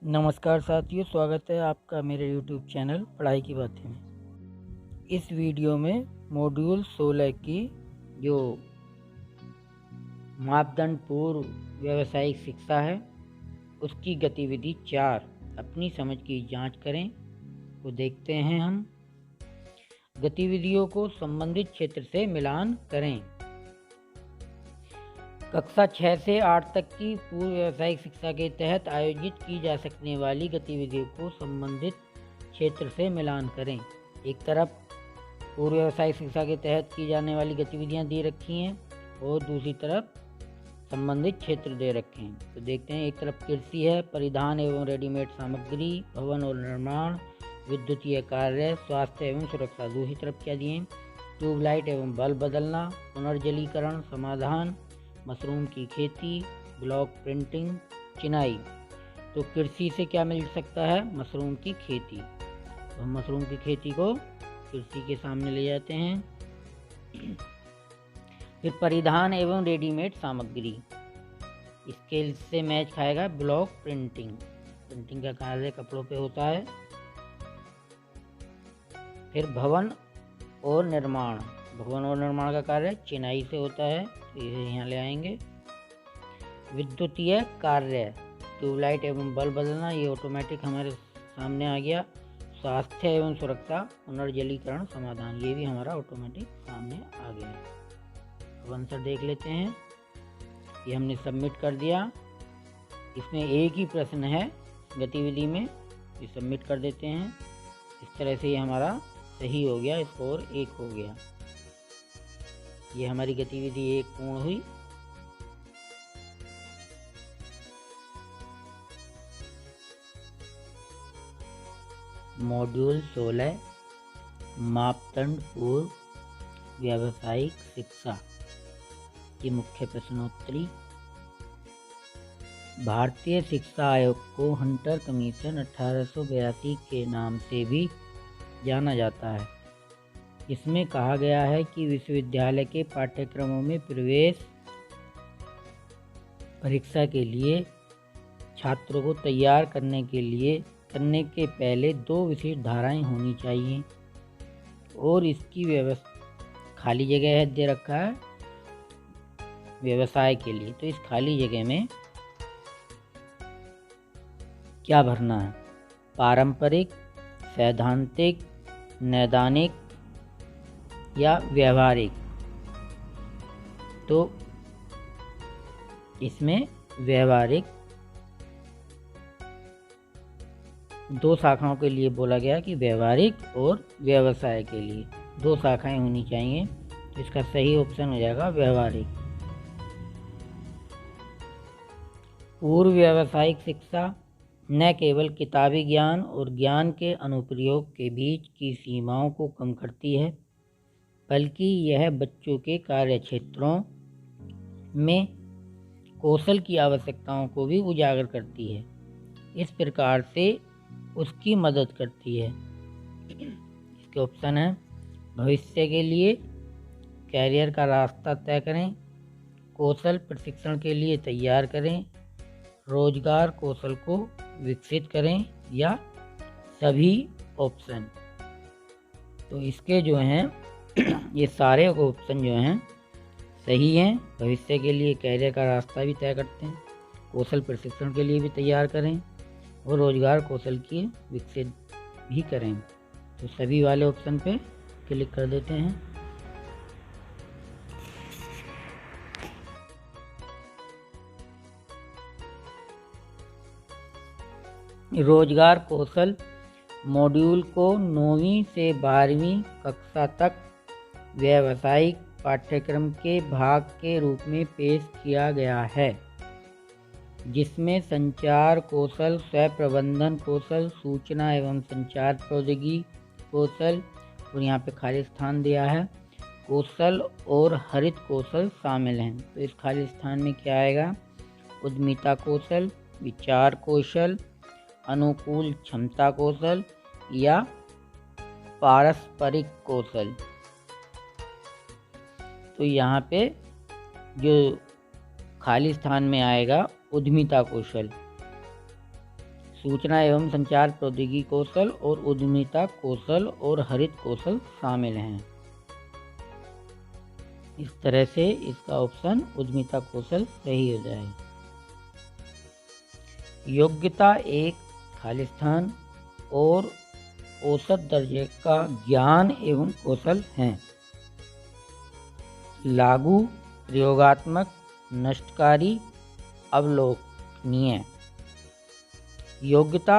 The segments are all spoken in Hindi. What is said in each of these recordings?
नमस्कार साथियों, स्वागत है आपका मेरे YouTube चैनल पढ़ाई की बातें में। इस वीडियो में मॉड्यूल 16 की जो मापदंड पूर्व व्यावसायिक शिक्षा है उसकी गतिविधि 4 अपनी समझ की जांच करें को देखते हैं। हम गतिविधियों को संबंधित क्षेत्र से मिलान करें। कक्षा 6 से 8 तक की पूर्व व्यावसायिक शिक्षा के तहत आयोजित की जा सकने वाली गतिविधियों को संबंधित क्षेत्र से मिलान करें। एक तरफ पूर्व व्यावसायिक शिक्षा के तहत की जाने वाली गतिविधियां दी रखी हैं और दूसरी तरफ संबंधित क्षेत्र दे रखे हैं। तो देखते हैं, एक तरफ कृषि है, परिधान एवं रेडीमेड सामग्री, भवन और निर्माण, विद्युतीय कार्य, स्वास्थ्य एवं सुरक्षा। दूसरी तरफ क्या दिए? ट्यूबलाइट एवं बल्ब बदलना, पुनर्जलीकरण, समाधान, मशरूम की खेती, ब्लॉक प्रिंटिंग, चिनाई। तो कृषि से क्या मिल सकता है? मशरूम की खेती। तो हम मशरूम की खेती को कृषि के सामने ले जाते हैं। फिर परिधान एवं रेडीमेड सामग्री, इसके से मैच खाएगा ब्लॉक प्रिंटिंग। प्रिंटिंग का कार्य कपड़ों पे होता है। फिर भवन और निर्माण, भवन और निर्माण का कार्य चिनाई से होता है, तो इसे यहाँ ले आएंगे। विद्युतीय कार्य, ट्यूबलाइट एवं बल्ब बदलना, ये ऑटोमेटिक हमारे सामने आ गया। स्वास्थ्य एवं सुरक्षा, पुनर्जलीकरण, समाधान, ये भी हमारा ऑटोमेटिक सामने आ गया। अब आंसर देख लेते हैं। ये हमने सबमिट कर दिया। इसमें एक ही प्रश्न है गतिविधि में, ये सबमिट कर देते हैं। इस तरह से ये हमारा सही हो गया, स्कोर 1 हो गया। ये हमारी गतिविधि 1 पूर्ण हुई। मॉड्यूल 16 मापदंड पूर्व व्यावसायिक शिक्षा की मुख्य प्रश्नोत्तरी। भारतीय शिक्षा आयोग को हंटर कमीशन 1882 के नाम से भी जाना जाता है। इसमें कहा गया है कि विश्वविद्यालय के पाठ्यक्रमों में प्रवेश परीक्षा के लिए छात्रों को तैयार करने के पहले 2 विशेष धाराएं होनी चाहिए और इसकी व्यवस्था खाली जगह है दे रखा है व्यवसाय के लिए। तो इस खाली जगह में क्या भरना है? पारंपरिक, सैद्धांतिक, नैदानिक या व्यवहारिक। तो इसमें व्यवहारिक 2 शाखाओं के लिए बोला गया कि व्यवहारिक और व्यवसाय के लिए 2 शाखाएं होनी चाहिए। तो इसका सही ऑप्शन हो जाएगा व्यवहारिक। पूर्व व्यावसायिक शिक्षा न केवल किताबी ज्ञान और ज्ञान के अनुप्रयोग के बीच की सीमाओं को कम करती है, बल्कि यह बच्चों के कार्यक्षेत्रों में कौशल की आवश्यकताओं को भी उजागर करती है। इस प्रकार से उसकी मदद करती है। इसके ऑप्शन है भविष्य के लिए कैरियर का रास्ता तय करें, कौशल प्रशिक्षण के लिए तैयार करें, रोजगार कौशल को विकसित करें, या सभी ऑप्शन। तो इसके जो हैं ये सारे ऑप्शन जो हैं सही हैं। भविष्य के लिए कैरियर का रास्ता भी तय करते हैं, कौशल प्रशिक्षण के लिए भी तैयार करें और रोजगार कौशल की विकसित भी करें। तो सभी वाले ऑप्शन पे क्लिक कर देते हैं। रोजगार कौशल मॉड्यूल को 9वीं से 12वीं कक्षा तक व्यावसायिक पाठ्यक्रम के भाग के रूप में पेश किया गया है, जिसमें संचार कौशल, स्व प्रबंधन कौशल, सूचना एवं संचार प्रौद्योगिकी कौशल, और यहाँ पे खाली स्थान दिया है कौशल और हरित कौशल शामिल हैं। तो इस खाली स्थान में क्या आएगा? उद्यमिता कौशल, विचार कौशल, अनुकूल क्षमता कौशल या पारस्परिक कौशल। तो यहाँ पे जो खाली स्थान में आएगा उद्यमिता कौशल। सूचना एवं संचार प्रौद्योगिकी कौशल और उद्यमिता कौशल और हरित कौशल शामिल हैं। इस तरह से इसका ऑप्शन उद्यमिता कौशल सही हो जाएगा। योग्यता एक खालिस्तान और औसत दर्जे का ज्ञान एवं कौशल हैं। लागू, प्रयोगात्मक, नष्टकारी, अवलोकनीय। योग्यता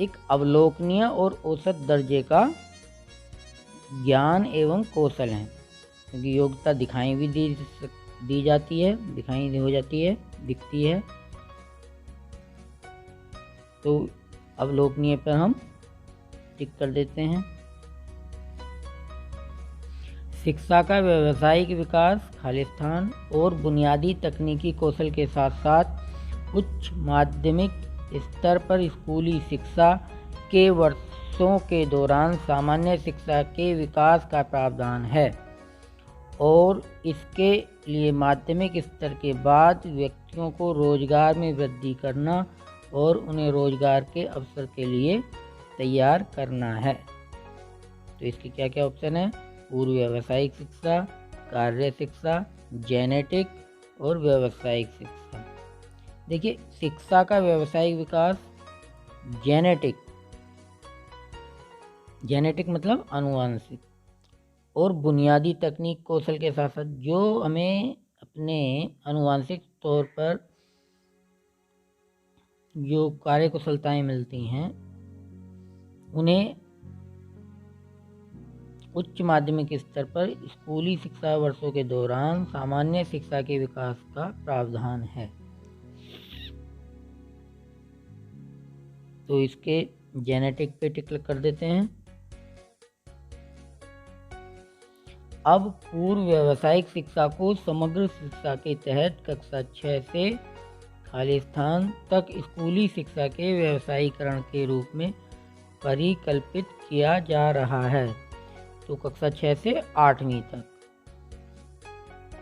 एक अवलोकनीय और औसत दर्जे का ज्ञान एवं कौशल है, क्योंकि योग्यता दिखाई भी दी जाती है, दिखाई हो जाती है, दिखती है। तो अवलोकनीय पर हम टिक कर देते हैं। शिक्षा का व्यावसायिक विकास खालिस्तान और बुनियादी तकनीकी कौशल के साथ साथ उच्च माध्यमिक स्तर पर स्कूली शिक्षा के वर्षों के दौरान सामान्य शिक्षा के विकास का प्रावधान है और इसके लिए माध्यमिक स्तर के बाद व्यक्तियों को रोजगार में वृद्धि करना और उन्हें रोजगार के अवसर के लिए तैयार करना है। तो इसके क्या क्या ऑप्शन है? पूर्व व्यावसायिक शिक्षा, कार्य शिक्षा, जेनेटिक और व्यावसायिक शिक्षा। देखिए, शिक्षा का व्यावसायिक विकास, जेनेटिक मतलब आनुवंशिक, और बुनियादी तकनीक कौशल के साथ साथ जो हमें अपने आनुवंशिक तौर पर जो कार्य कुशलताएं मिलती हैं उन्हें उच्च माध्यमिक स्तर पर स्कूली शिक्षा वर्षों के दौरान सामान्य शिक्षा के विकास का प्रावधान है। तो इसके जेनेटिक पे टिक कर देते हैं। अब पूर्व व्यावसायिक शिक्षा को समग्र शिक्षा के तहत कक्षा 6 से खालिस्तान तक स्कूली शिक्षा के व्यावसायीकरण के रूप में परिकल्पित किया जा रहा है। तो कक्षा 6 से 8वीं तक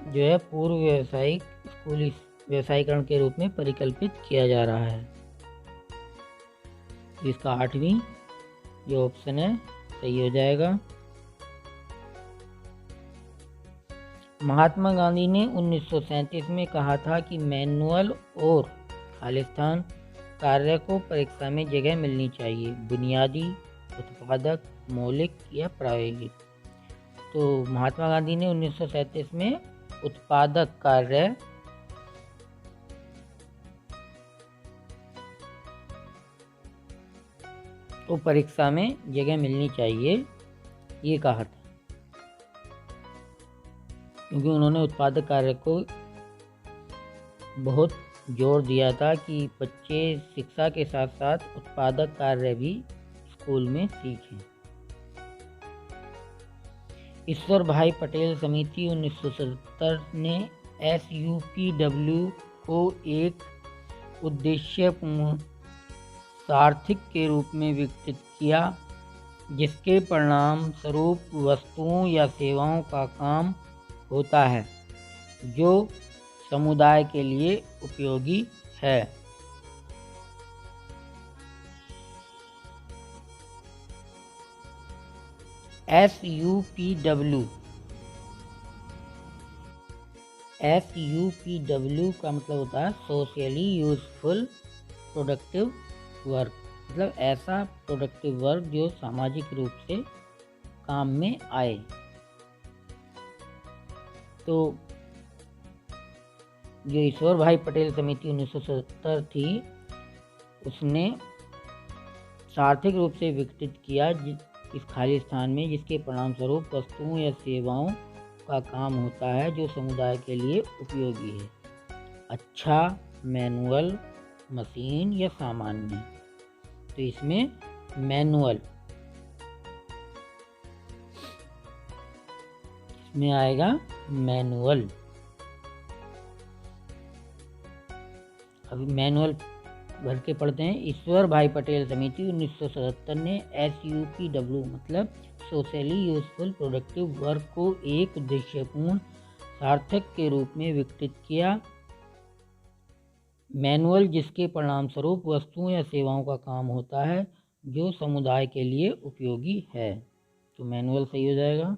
जो है पूर्व व्यावसायिक स्कूली व्यावसायीकरण के रूप में परिकल्पित किया जा रहा है। इसका 8वीं जो ऑप्शन है सही हो जाएगा। महात्मा गांधी ने 1937 में कहा था कि मैनुअल और खालिस्तान कार्य को परीक्षा में जगह मिलनी चाहिए, बुनियादी, उत्पादक, मौलिक या प्रायोगिक। तो महात्मा गांधी ने 1937 में उत्पादक कार्य को परीक्षा में जगह मिलनी चाहिए ये कहा था, क्योंकि उन्होंने उत्पादक कार्य को बहुत जोर दिया था कि बच्चे शिक्षा के साथ साथ उत्पादक कार्य भी स्कूल में सीखें। ईश्वर भाई पटेल समिति 1977 ने SUPW को एक उद्देश्यपूर्ण सार्थक के रूप में विकसित किया, जिसके परिणाम स्वरूप वस्तुओं या सेवाओं का काम होता है जो समुदाय के लिए उपयोगी है। SUPW का मतलब होता है सोशली यूजफुल प्रोडक्टिव वर्क, मतलब ऐसा प्रोडक्टिव वर्क जो सामाजिक रूप से काम में आए। तो जो ईश्वर भाई पटेल समिति 1977 थी उसने सार्थक रूप से विकसित किया इस खालिस्तान में, जिसके परिणाम स्वरूप वस्तुओं या सेवाओं का काम होता है जो समुदाय के लिए उपयोगी है। अच्छा, मैनुअल, मशीन या सामान्य। तो इसमें मैनुअल इसमें आएगा मैनुअल। अभी मैनुअल भर के पढ़ते हैं। ईश्वर भाई पटेल समिति 1977 ने SUPW मतलब सोशली यूजफुल प्रोडक्टिव वर्क को एक उद्देश्यपूर्ण सार्थक के रूप में विकसित किया, मैनुअल जिसके परिणामस्वरूप वस्तुओं या सेवाओं का काम होता है जो समुदाय के लिए उपयोगी है। तो मैनुअल सही हो जाएगा।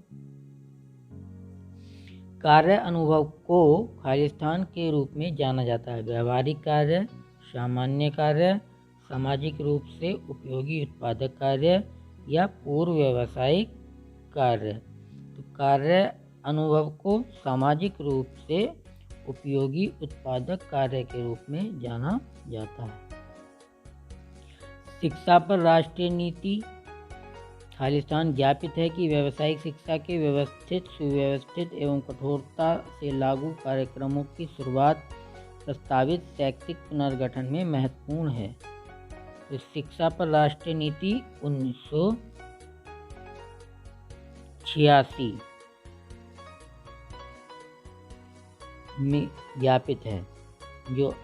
कार्य अनुभव को खालिस्तान के रूप में जाना जाता है। व्यवहारिक कार्य, सामान्य कार्य, सामाजिक रूप से उपयोगी उत्पादक कार्य या पूर्व व्यावसायिक कार्य। तो कार्य अनुभव को सामाजिक रूप से उपयोगी उत्पादक कार्य के रूप में जाना जाता है। शिक्षा पर राष्ट्रीय नीति। खालिस्तान ज्ञापित है कि व्यावसायिक शिक्षा के व्यवस्थित, सुव्यवस्थित एवं कठोरता से लागू कार्यक्रमों की शुरुआत प्रस्तावित शैक्षिक पुनर्गठन में महत्वपूर्ण है। तो शिक्षा पर राष्ट्रीय नीति 1986 में ज्ञापित है। जो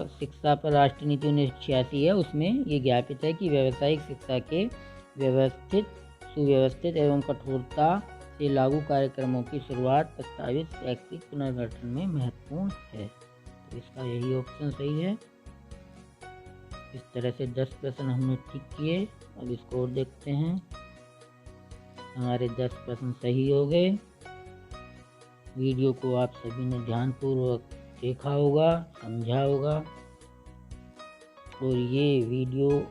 शिक्षा पर राष्ट्रीय नीति 1986 है उसमें ये ज्ञापित है कि व्यावसायिक शिक्षा के व्यवस्थित, सुव्यवस्थित एवं कठोरता से लागू कार्यक्रमों की शुरुआत प्रस्तावित शैक्षिक पुनर्गठन में महत्वपूर्ण है। तो इसका यही ऑप्शन सही है। इस तरह से 10 प्रश्न हमने ठीक किए। अब इसको और देखते हैं। हमारे 10 प्रश्न सही हो गए। वीडियो को आप सभी ने ध्यानपूर्वक देखा होगा, समझा होगा, और ये वीडियो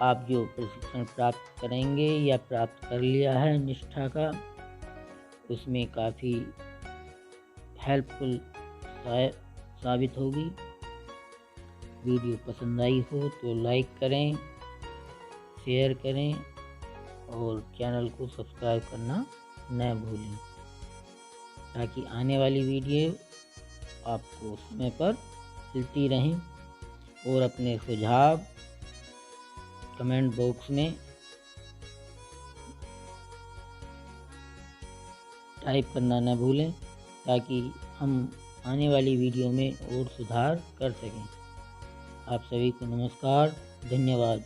आप जो प्रशिक्षण प्राप्त करेंगे या प्राप्त कर लिया है निष्ठा का, उसमें काफ़ी हेल्पफुल साबित होगी। वीडियो पसंद आई हो तो लाइक करें, शेयर करें और चैनल को सब्सक्राइब करना न भूलें, ताकि आने वाली वीडियो आपको समय पर मिलती रहें। और अपने सुझाव कमेंट बॉक्स में टाइप करना न भूलें, ताकि हम आने वाली वीडियो में और सुधार कर सकें। आप सभी को नमस्कार, धन्यवाद।